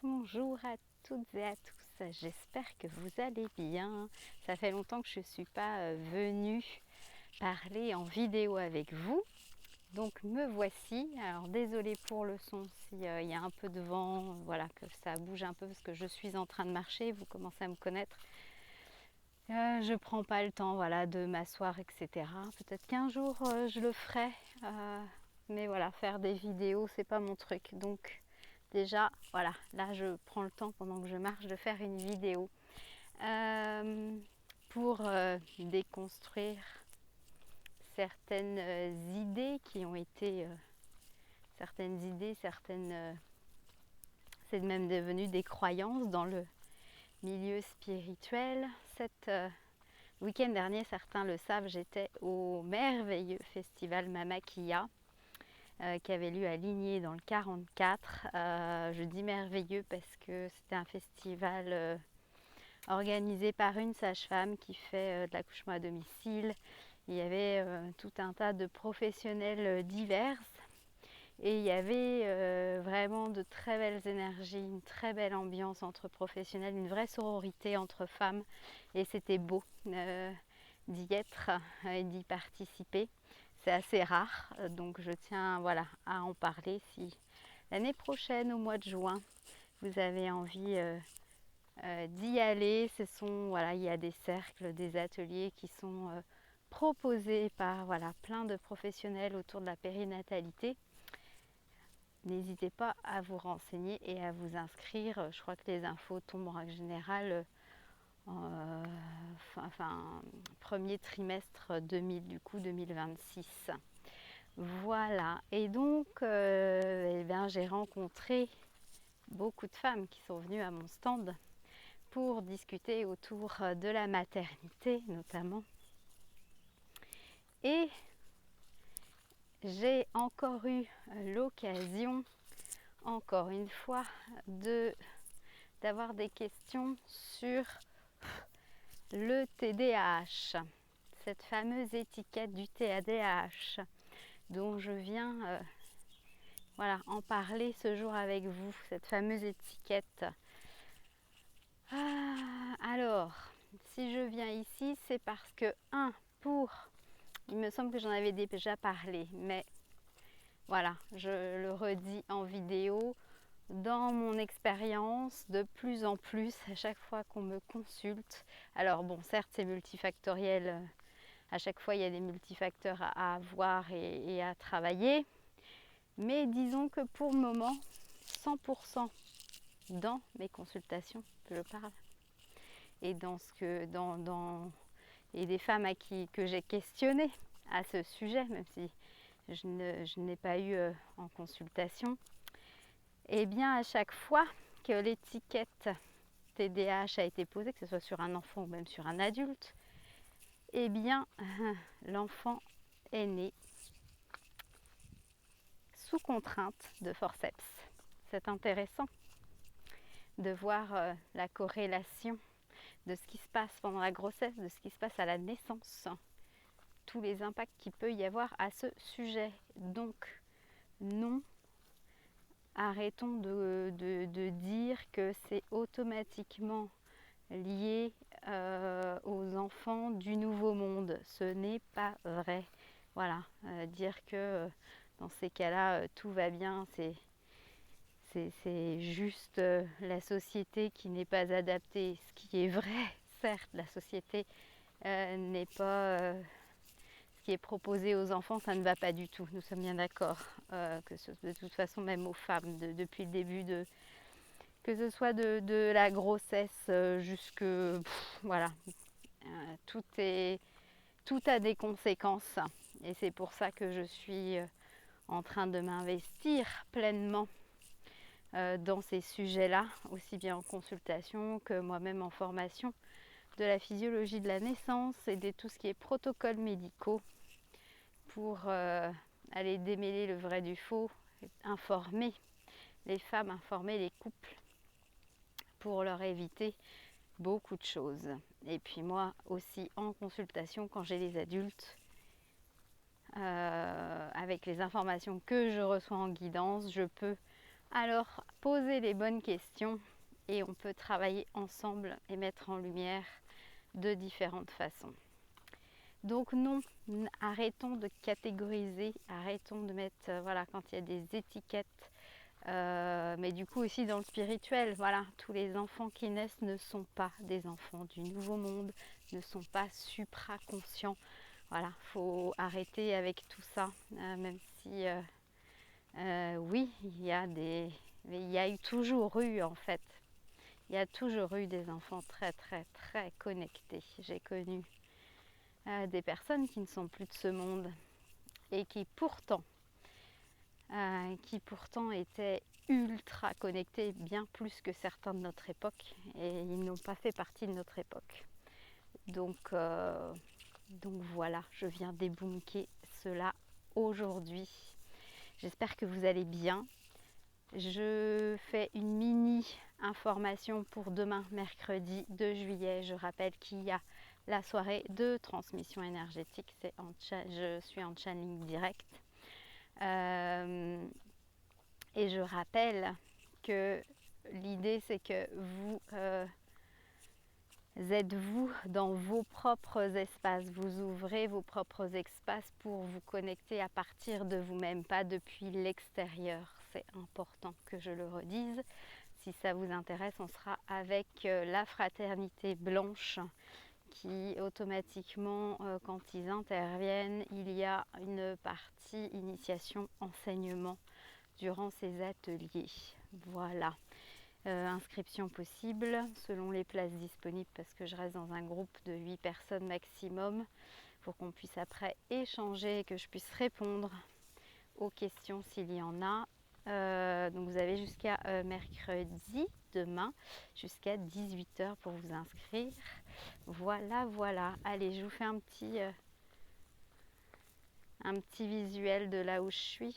Bonjour à toutes et à tous, j'espère que vous allez bien. Ça fait longtemps que je ne suis pas venue parler en vidéo avec vous. Donc me voici. Alors désolée pour le son s'il y a un peu de vent, voilà, que ça bouge un peu parce que je suis en train de marcher, vous commencez à me connaître. Je prends pas le temps, voilà, de m'asseoir, etc. Peut-être qu'un jour je le ferai, mais voilà, faire des vidéos c'est pas mon truc. Donc déjà, voilà, là je prends le temps pendant que je marche de faire une vidéo pour déconstruire certaines idées qui ont été c'est même devenu des croyances dans le milieu spirituel. Le week-end dernier, certains le savent, j'étais au merveilleux festival Mamakia qui avait lieu à Ligné dans le 44. Je dis merveilleux parce que c'était un festival organisé par une sage-femme qui fait de l'accouchement à domicile. Il y avait tout un tas de professionnels divers et il y avait vraiment de très belles énergies, une très belle ambiance entre professionnels, une vraie sororité entre femmes et c'était beau d'y être et d'y participer. C'est assez rare, donc je tiens voilà, à en parler. Si l'année prochaine, au mois de juin, vous avez envie d'y aller, il y a des cercles, des ateliers qui sont proposés par plein de professionnels autour de la périnatalité. N'hésitez pas à vous renseigner et à vous inscrire. Je crois que les infos tombent en règle générale premier trimestre 2026. Voilà, et donc j'ai rencontré beaucoup de femmes qui sont venues à mon stand pour discuter autour de la maternité notamment. Et j'ai encore eu l'occasion, encore une fois, d'avoir des questions sur le TDAH, cette fameuse étiquette du TDAH dont je viens en parler ce jour avec vous, cette fameuse étiquette. Alors, si je viens ici, c'est parce que, il me semble que j'en avais déjà parlé, mais voilà, je le redis en vidéo. Dans mon expérience, de plus en plus, à chaque fois qu'on me consulte, alors bon, certes c'est multifactoriel, à chaque fois il y a des multifacteurs à voir et à travailler, mais disons que pour le moment, 100% dans mes consultations que je parle, et et des femmes que j'ai questionnées à ce sujet, même si je n'ai pas eu en consultation, et bien à chaque fois que l'étiquette TDAH a été posée, que ce soit sur un enfant ou même sur un adulte, eh bien l'enfant est né sous contrainte de forceps. C'est intéressant de voir la corrélation de ce qui se passe pendant la grossesse, de ce qui se passe à la naissance, tous les impacts qu'il peut y avoir à ce sujet. Donc non, arrêtons de dire que c'est automatiquement lié aux enfants du nouveau monde. Ce n'est pas vrai. Voilà, dire que dans ces cas-là, tout va bien, c'est juste la société qui n'est pas adaptée. Ce qui est vrai, certes, la société n'est pas... ce qui est proposé aux enfants, ça ne va pas du tout. Nous sommes bien d'accord. De toute façon, même aux femmes, depuis le début que ce soit de la grossesse jusque... voilà. Tout a des conséquences. Et c'est pour ça que je suis en train de m'investir pleinement dans ces sujets-là, aussi bien en consultation que moi-même en formation de la physiologie de la naissance et de tout ce qui est protocoles médicaux pour aller démêler le vrai du faux, informer les femmes, informer les couples pour leur éviter beaucoup de choses. Et puis moi aussi en consultation quand j'ai les adultes, avec les informations que je reçois en guidance, je peux Alors, posez les bonnes questions et on peut travailler ensemble et mettre en lumière de différentes façons. Donc non, arrêtons de catégoriser, arrêtons de mettre, voilà, quand il y a des étiquettes, mais du coup aussi dans le spirituel, voilà, tous les enfants qui naissent ne sont pas des enfants du nouveau monde, ne sont pas supraconscients. Voilà, faut arrêter avec tout ça, même si oui, il y a eu toujours eu en fait, il y a toujours eu des enfants très très très connectés. J'ai connu des personnes qui ne sont plus de ce monde et qui pourtant étaient ultra connectés, bien plus que certains de notre époque, et ils n'ont pas fait partie de notre époque. Donc voilà, je viens débunker cela aujourd'hui. J'espère que vous allez bien. Je fais une mini information pour demain, mercredi 2 juillet. Je rappelle qu'il y a la soirée de transmission énergétique. Je suis en channeling direct. Et je rappelle que l'idée, c'est que vous êtes-vous dans vos propres espaces. Vous ouvrez vos propres espaces pour vous connecter à partir de vous-même, pas depuis l'extérieur. C'est important que je le redise. Si ça vous intéresse, on sera avec la fraternité blanche qui automatiquement, quand ils interviennent, il y a une partie initiation, enseignement durant ces ateliers. Voilà. Inscription possible selon les places disponibles parce que je reste dans un groupe de 8 personnes maximum pour qu'on puisse après échanger et que je puisse répondre aux questions s'il y en a. Donc vous avez jusqu'à mercredi, demain, jusqu'à 18h pour vous inscrire. Voilà, voilà. Allez, je vous fais un petit visuel de là où je suis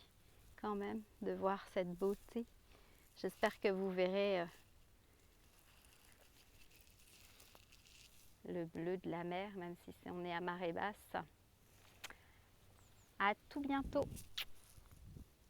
quand même, de voir cette beauté. J'espère que vous verrez le bleu de la mer, même si on est à marée basse. À tout bientôt!